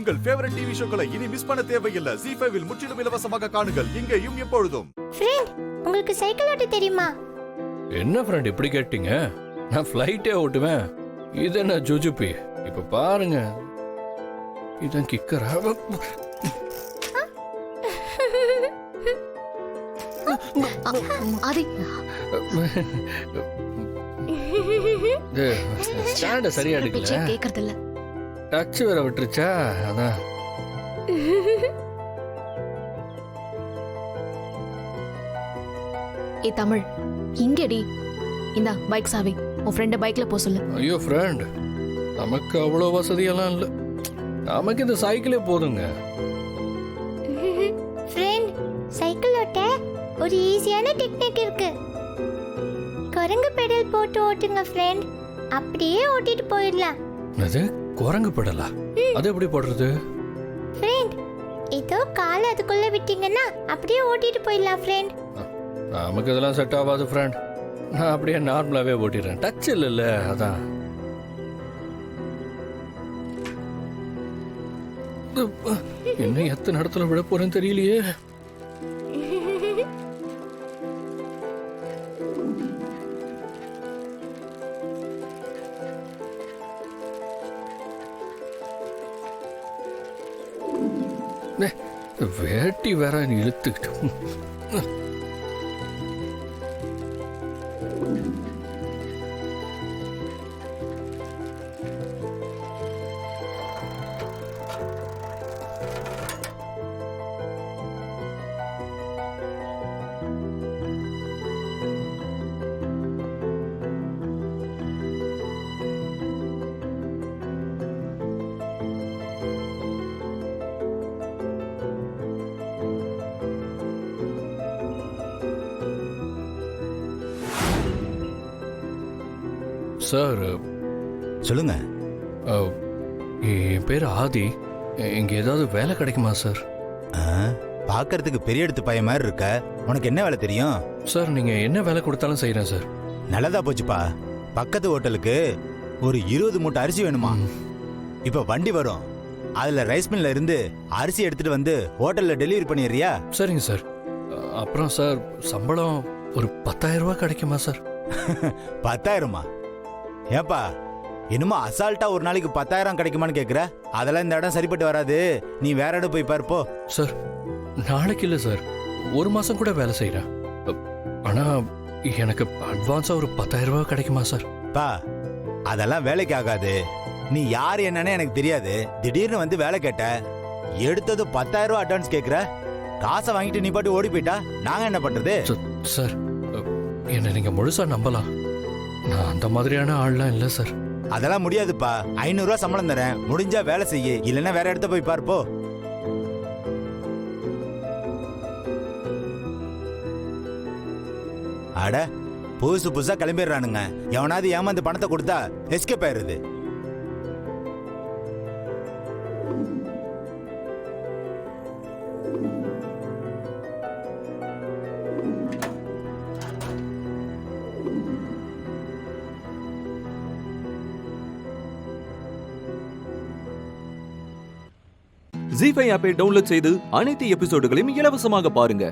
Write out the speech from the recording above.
உங்கள் favourite TV ஷோக்களை இனி miss பண்ண தேவையில்லை. ZEE5 இல் முற்றிலும் இலவசமாக காணுங்கள், இங்கேயும் எப்பொழுதும். ஃப்ரெண்ட், உங்களுக்கு சைக்கிள் ஓட்ட தெரியுமா? என்ன ஃப்ரெண்ட் இப்படி கேட்டீங்க? நான் ஃப்ளைட்டே ஓட்டுவேன். இது என்ன ஜுஜுபி? இப்ப பாருங்க, இதான் கிக்கரா? ஆதி, ஸ்டாண்ட சரியா பேச்சே எடுக்கல, கேக்குறது இல்ல. டச் வேற விட்டுருச்சா? அதான். ஏ தமிழ், இங்கடி இந்த பைக் சாவி. உன் ஃப்ரெண்ட பைக்ல போ சொல்லு. ஐயோ ஃப்ரெண்ட், நமக்கு அவ்வளோ வசதியெல்லாம் இல்லை. நமக்கு இந்த சைக்கிளே போதுங்க. ஃப்ரெண்ட், சைக்கிள் ஓட்ட ஒரு ஈஸியான டெக்னிக் இருக்கு. குரங்கு பெடல் போட்டு ஓட்டுங்க ஃப்ரெண்ட், அப்படியே ஓட்டிட்டு போயிடலாம். அது குரங்கு படலா? அது எப்படி போடுறது? ஃப்ரெண்ட், இதோ கால் அதுக்குள்ள விட்டீங்கன்னா அப்படியே ஓட்டிட்டு போயிடலாம் ஃப்ரெண்ட். நமக்கு இதெல்லாம் செட் ஆகாது ஃப்ரெண்ட். நான் அப்படியே நார்மலாவே ஓட்டிடுறேன், டச் இல்லைல்ல, அதான். இன்னும் எத்தனை இடத்துல விட போறேன்னு தெரியலையே. வேட்டி வேற இழுத்துக்கிட்டு. சார், சொல்லுங்க. என் பேர் ஆதி. இங்க ஏதாவது வேலை கிடைக்குமா சார்? பார்க்கறதுக்கு பெரிய இடத்து பையன் மாதிரி இருக்க. உனக்கு என்ன வேலை தெரியும்? சார், நீங்க என்ன வேலை கொடுத்தாலும் செய்யறேன் சார். நல்லதா போச்சுப்பா. பக்கத்து ஹோட்டலுக்கு ஒரு 20 மூட்டை அரிசி வேணுமா? இப்ப வண்டி வரும், அதுல ரைஸ் மில்ல இருந்து அரிசி எடுத்துட்டு வந்து ஹோட்டல்ல டெலிவரி பண்ணிடுறியா? சரிங்க சார். அப்புறம் சார், சம்பளம் ஒரு 10,000 ரூபாய் கிடைக்குமா சார்? 10,000மா? ஏப்பா, இன்னுமா அசால்ட்டா ஒரு நாளைக்கு 10,000 கிடைக்குமான்னு கேக்குற? அதெல்லாம் இந்த இடம் சரிப்பட்டு வராது. நீ வேற இடம் போய் பார்ப்போ. சார், நாளைக்கு இல்லை சார், ஒரு மாசம் கூட வேலை செய்யறேன். ஆனா எனக்கு அட்வான்ஸா ஒரு 10,000 ரூபாய் கிடைக்குமா சார்? பா, அதெல்லாம் வேலைக்கு ஆகாது. நீ யார் என்னன்னு எனக்கு தெரியாது. திடீர்னு வந்து வேலை கேட்ட, எடுத்தது 10,000 ரூபாய் அட்வான்ஸ் கேக்குற. காசை வாங்கிட்டு நீ பாட்டு ஓடி போயிட்டா நாங்க என்ன பண்றது? சார், என்ன நீங்க முழுசா நம்பலாம். நான் அந்த மாதிரியான ஆள்லாம் இல்லை சார். அதெல்லாம் முடியாதுப்பா. 500 ரூபாய் சம்பளம் தரேன், முடிஞ்சா வேலை செய்ய, இல்லைன்னா வேற இடத்த போய் பார்ப்போ. அட, புதுசு புதுசா கிளம்பிடுறானுங்க. எவனாவது ஏமாந்து பணத்தை கொடுத்தா எஸ்கேப் ஆயிருது. ZEE5 ஆப்பை டவுன்லோட் செய்து அனைத்து எபிசோடுகளையும் இலவசமாக பாருங்க.